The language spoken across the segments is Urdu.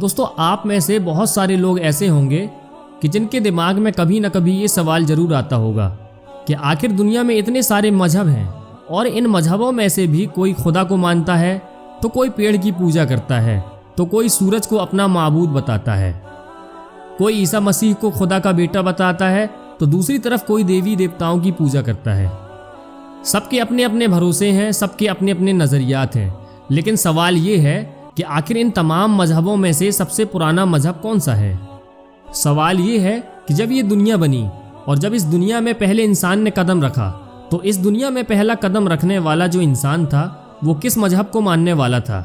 دوستو آپ میں سے بہت سارے لوگ ایسے ہوں گے کہ جن کے دماغ میں کبھی نہ کبھی یہ سوال ضرور آتا ہوگا کہ آخر دنیا میں اتنے سارے مذہب ہیں اور ان مذہبوں میں سے بھی کوئی خدا کو مانتا ہے تو کوئی پیڑ کی پوجا کرتا ہے تو کوئی سورج کو اپنا معبود بتاتا ہے، کوئی عیسیٰ مسیح کو خدا کا بیٹا بتاتا ہے تو دوسری طرف کوئی دیوی دیوتاؤں کی پوجا کرتا ہے۔ سب کے اپنے اپنے بھروسے ہیں، سب کے اپنے اپنے نظریات ہیں، لیکن سوال یہ ہے کہ آخر ان تمام مذہبوں میں سے سب سے پرانا مذہب کون سا ہے؟ سوال یہ ہے کہ جب یہ دنیا بنی اور جب اس دنیا میں پہلے انسان نے قدم رکھا تو اس دنیا میں پہلا قدم رکھنے والا جو انسان تھا وہ کس مذہب کو ماننے والا تھا؟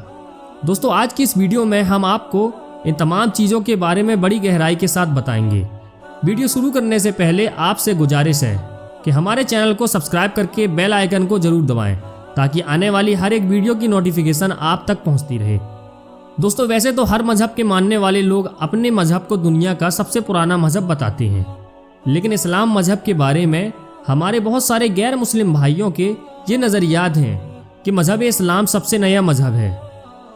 دوستو آج کی اس ویڈیو میں ہم آپ کو ان تمام چیزوں کے بارے میں بڑی گہرائی کے ساتھ بتائیں گے۔ ویڈیو شروع کرنے سے پہلے آپ سے گزارش ہے کہ ہمارے چینل کو سبسکرائب کر کے بیل آئیکن کو ضرور دبائیں تاکہ آنے والی ہر ایک ویڈیو کی نوٹیفیکیشن آپ تک پہنچتی رہے۔ دوستو ویسے تو ہر مذہب کے ماننے والے لوگ اپنے مذہب کو دنیا کا سب سے پرانا مذہب بتاتے ہیں، لیکن اسلام مذہب کے بارے میں ہمارے بہت سارے غیر مسلم بھائیوں کے یہ نظریات ہیں کہ مذہب اسلام سب سے نیا مذہب ہے،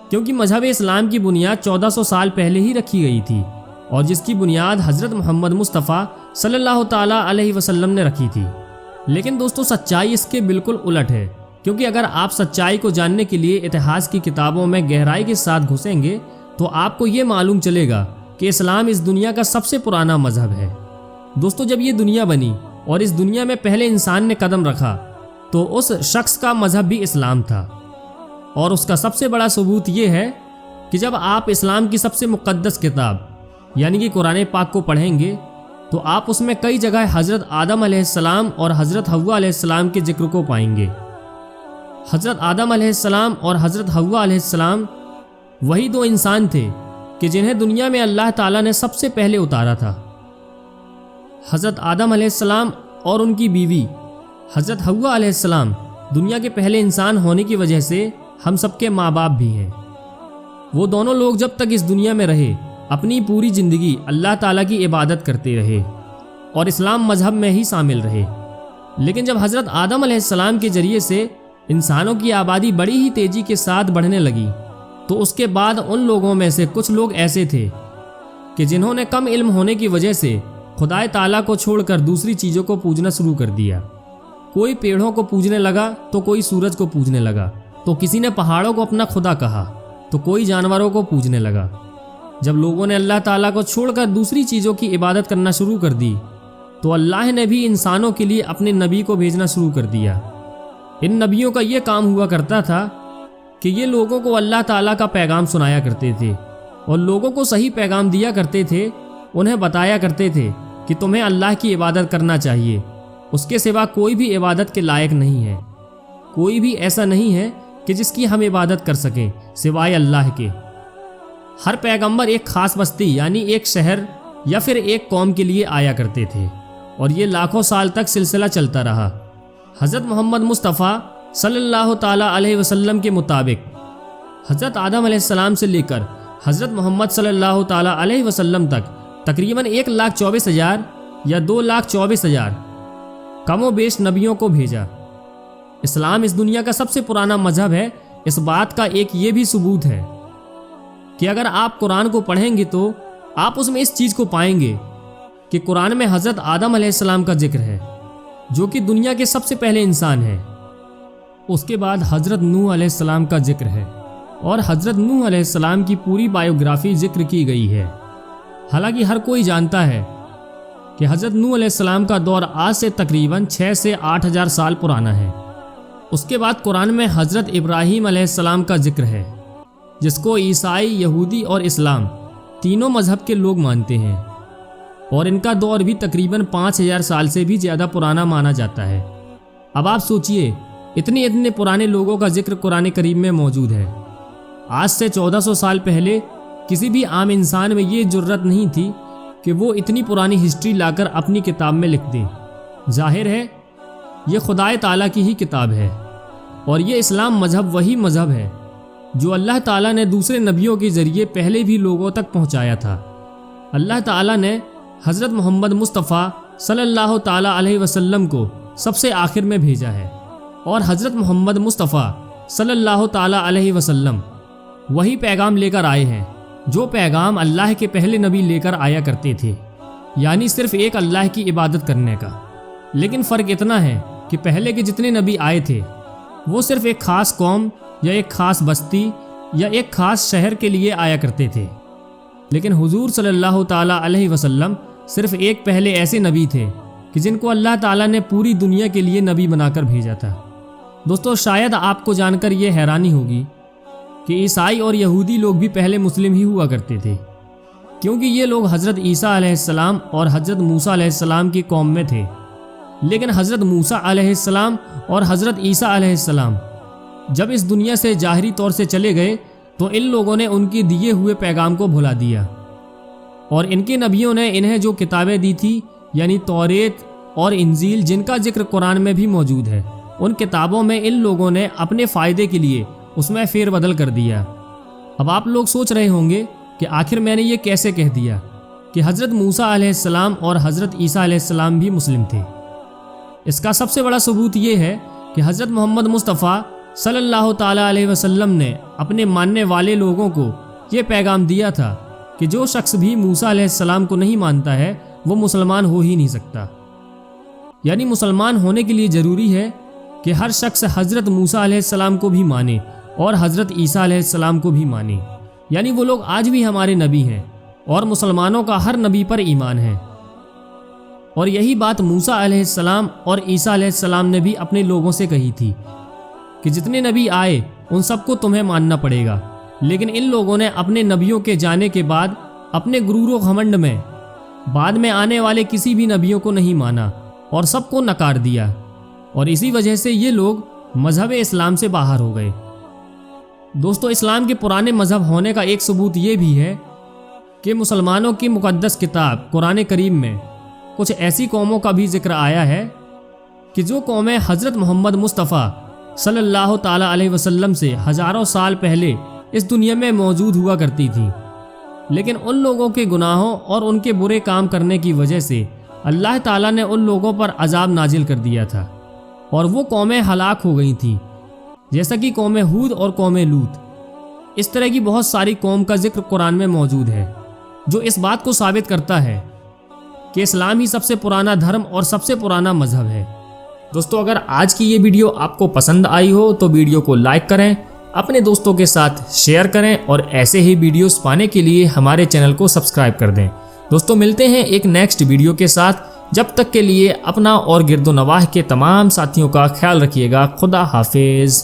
کیونکہ مذہب اسلام کی بنیاد 1400 سال پہلے ہی رکھی گئی تھی اور جس کی بنیاد حضرت محمد مصطفیٰ صلی اللہ تعالیٰ علیہ وسلم نے رکھی تھی۔ لیکن دوستو سچائی اس کے بالکل الٹ ہے، کیونکہ اگر آپ سچائی کو جاننے کے لیے اتہاس کی کتابوں میں گہرائی کے ساتھ گھسیں گے تو آپ کو یہ معلوم چلے گا کہ اسلام اس دنیا کا سب سے پرانا مذہب ہے۔ دوستو جب یہ دنیا بنی اور اس دنیا میں پہلے انسان نے قدم رکھا تو اس شخص کا مذہب بھی اسلام تھا، اور اس کا سب سے بڑا ثبوت یہ ہے کہ جب آپ اسلام کی سب سے مقدس کتاب یعنی کہ قرآن پاک کو پڑھیں گے تو آپ اس میں کئی جگہ حضرت آدم علیہ السلام اور حضرت حوا علیہ السلام کے ذکر کو پائیں گے۔ حضرت آدم علیہ السلام اور حضرت حوا علیہ السلام وہی دو انسان تھے کہ جنہیں دنیا میں اللہ تعالیٰ نے سب سے پہلے اتارا تھا۔ حضرت آدم علیہ السلام اور ان کی بیوی حضرت حوا علیہ السلام دنیا کے پہلے انسان ہونے کی وجہ سے ہم سب کے ماں باپ بھی ہیں۔ وہ دونوں لوگ جب تک اس دنیا میں رہے اپنی پوری زندگی اللہ تعالیٰ کی عبادت کرتے رہے اور اسلام مذہب میں ہی شامل رہے، لیکن جب حضرت آدم علیہ السلام کے ذریعے سے انسانوں کی آبادی بڑی ہی تیزی کے ساتھ بڑھنے لگی تو اس کے بعد ان لوگوں میں سے کچھ لوگ ایسے تھے کہ جنہوں نے کم علم ہونے کی وجہ سے خدا تعالیٰ کو چھوڑ کر دوسری چیزوں کو پوجنا شروع کر دیا۔ کوئی پیڑوں کو پوجنے لگا تو کوئی سورج کو پوجنے لگا، تو کسی نے پہاڑوں کو اپنا خدا کہا تو کوئی جانوروں کو پوجنے لگا۔ جب لوگوں نے اللہ تعالیٰ کو چھوڑ کر دوسری چیزوں کی عبادت کرنا شروع کر دی تو اللہ نے بھی انسانوں کے لیے اپنے نبی کو بھیجنا شروع کر دیا۔ ان نبیوں کا یہ کام ہوا کرتا تھا کہ یہ لوگوں کو اللہ تعالیٰ کا پیغام سنایا کرتے تھے اور لوگوں کو صحیح پیغام دیا کرتے تھے، انہیں بتایا کرتے تھے کہ تمہیں اللہ کی عبادت کرنا چاہیے، اس کے سوا کوئی بھی عبادت کے لائق نہیں ہے، کوئی بھی ایسا نہیں ہے کہ جس کی ہم عبادت کر سکیں سوائے اللہ کے۔ ہر پیغمبر ایک خاص بستی یعنی ایک شہر یا پھر ایک قوم کے لیے آیا کرتے تھے اور یہ لاکھوں سال تک سلسلہ چلتا رہا۔ حضرت محمد مصطفیٰ صلی اللہ تعالیٰ علیہ وسلم کے مطابق حضرت آدم علیہ السلام سے لے کر حضرت محمد صلی اللہ تعالیٰ علیہ وسلم تک تقریباً 1,24,000 یا 2,24,000 کم و بیش نبیوں کو بھیجا۔ اسلام اس دنیا کا سب سے پرانا مذہب ہے، اس بات کا ایک یہ بھی ثبوت ہے کہ اگر آپ قرآن کو پڑھیں گے تو آپ اس میں اس چیز کو پائیں گے کہ قرآن میں حضرت آدم علیہ السلام کا ذکر ہے جو کہ دنیا کے سب سے پہلے انسان ہیں۔ اس کے بعد حضرت نوح علیہ السلام کا ذکر ہے اور حضرت نوح علیہ السلام کی پوری بایوگرافی ذکر کی گئی ہے۔ حالانکہ ہر کوئی جانتا ہے کہ حضرت نوح علیہ السلام کا دور آج سے تقریباً 6 سے 8,000 سال پرانا ہے۔ اس کے بعد قرآن میں حضرت ابراہیم علیہ السلام کا ذکر ہے جس کو عیسائی، یہودی اور اسلام تینوں مذہب کے لوگ مانتے ہیں، اور ان کا دور بھی تقریباً 5,000 سال سے بھی زیادہ پرانا مانا جاتا ہے۔ اب آپ سوچئے اتنے پرانے لوگوں کا ذکر قرآن کریم میں موجود ہے۔ آج سے 1400 سال پہلے کسی بھی عام انسان میں یہ جرت نہیں تھی کہ وہ اتنی پرانی ہسٹری لا کر اپنی کتاب میں لکھ دے۔ ظاہر ہے یہ خدا تعالیٰ کی ہی کتاب ہے، اور یہ اسلام مذہب وہی مذہب ہے جو اللہ تعالیٰ نے دوسرے نبیوں کے ذریعے پہلے بھی لوگوں تک پہنچایا تھا۔ اللہ تعالیٰ نے حضرت محمد مصطفیٰ صلی اللہ تعالیٰ علیہ وسلم کو سب سے آخر میں بھیجا ہے، اور حضرت محمد مصطفیٰ صلی اللہ تعالیٰ علیہ وسلم وہی پیغام لے کر آئے ہیں جو پیغام اللہ کے پہلے نبی لے کر آیا کرتے تھے، یعنی صرف ایک اللہ کی عبادت کرنے کا۔ لیکن فرق اتنا ہے کہ پہلے کے جتنے نبی آئے تھے وہ صرف ایک خاص قوم یا ایک خاص بستی یا ایک خاص شہر کے لیے آیا کرتے تھے، لیکن حضور صلی اللہ تعالیٰ علیہ وسلم صرف ایک پہلے ایسے نبی تھے کہ جن کو اللہ تعالیٰ نے پوری دنیا کے لیے نبی بنا کر بھیجا تھا۔ دوستو، شاید آپ کو جان کر یہ حیرانی ہوگی کہ عیسائی اور یہودی لوگ بھی پہلے مسلم ہی ہوا کرتے تھے، کیونکہ یہ لوگ حضرت عیسیٰ علیہ السلام اور حضرت موسیٰ علیہ السلام کی قوم میں تھے۔ لیکن حضرت موسیٰ علیہ السلام اور حضرت عیسیٰ علیہ السلام جب اس دنیا سے ظاہری طور سے چلے گئے تو ان لوگوں نے ان کے دیے ہوئے پیغام کو بھلا دیا، اور ان کے نبیوں نے انہیں جو کتابیں دی تھی، یعنی توریت اور انجیل، جن کا ذکر قرآن میں بھی موجود ہے، ان کتابوں میں ان لوگوں نے اپنے فائدے کے لیے اس میں فیر بدل کر دیا۔ اب آپ لوگ سوچ رہے ہوں گے کہ آخر میں نے یہ کیسے کہہ دیا کہ حضرت موسیٰ علیہ السلام اور حضرت عیسیٰ علیہ السلام بھی مسلم تھے۔ اس کا سب سے بڑا ثبوت یہ ہے کہ حضرت محمد مصطفیٰ صلی اللہ تعالیٰ علیہ وسلم نے اپنے ماننے والے لوگوں کو یہ پیغام دیا تھا کہ جو شخص بھی موسیٰ علیہ السلام کو نہیں مانتا ہے وہ مسلمان ہو ہی نہیں سکتا۔ یعنی مسلمان ہونے کے لیے ضروری ہے کہ ہر شخص حضرت موسیٰ علیہ السلام کو بھی مانے اور حضرت عیسیٰ علیہ السلام کو بھی مانے۔ یعنی وہ لوگ آج بھی ہمارے نبی ہیں اور مسلمانوں کا ہر نبی پر ایمان ہے۔ اور یہی بات موسیٰ علیہ السلام اور عیسیٰ علیہ السلام نے بھی اپنے لوگوں سے کہی تھی کہ جتنے نبی آئے ان سب کو تمہیں ماننا پڑے گا، لیکن ان لوگوں نے اپنے نبیوں کے جانے کے بعد اپنے غرور و گھمنڈ میں بعد میں آنے والے کسی بھی نبیوں کو نہیں مانا اور سب کو نکار دیا، اور اسی وجہ سے یہ لوگ مذہب اسلام سے باہر ہو گئے۔ دوستو، اسلام کے پرانے مذہب ہونے کا ایک ثبوت یہ بھی ہے کہ مسلمانوں کی مقدس کتاب قرآن کریم میں کچھ ایسی قوموں کا بھی ذکر آیا ہے کہ جو قومیں حضرت محمد مصطفیٰ صلی اللہ تعالیٰ علیہ وسلم سے ہزاروں سال پہلے اس دنیا میں موجود ہوا کرتی تھیں، لیکن ان لوگوں کے گناہوں اور ان کے برے کام کرنے کی وجہ سے اللہ تعالیٰ نے ان لوگوں پر عذاب نازل کر دیا تھا اور وہ قومیں ہلاک ہو گئی تھیں، جیسا کہ قوم ہود اور قوم لوط۔ اس طرح کی بہت ساری قوم کا ذکر قرآن میں موجود ہے، جو اس بات کو ثابت کرتا ہے کہ اسلام ہی سب سے پرانا دھرم اور سب سے پرانا مذہب ہے۔ دوستو، اگر آج کی یہ ویڈیو آپ کو پسند آئی ہو تو ویڈیو کو لائک کریں، اپنے دوستوں کے ساتھ شیئر کریں، اور ایسے ہی ویڈیوز پانے کے لیے ہمارے چینل کو سبسکرائب کر دیں۔ دوستو، ملتے ہیں ایک نیکسٹ ویڈیو کے ساتھ، جب تک کے لیے اپنا اور گرد و نواح کے تمام ساتھیوں کا خیال رکھیے گا۔ خدا حافظ۔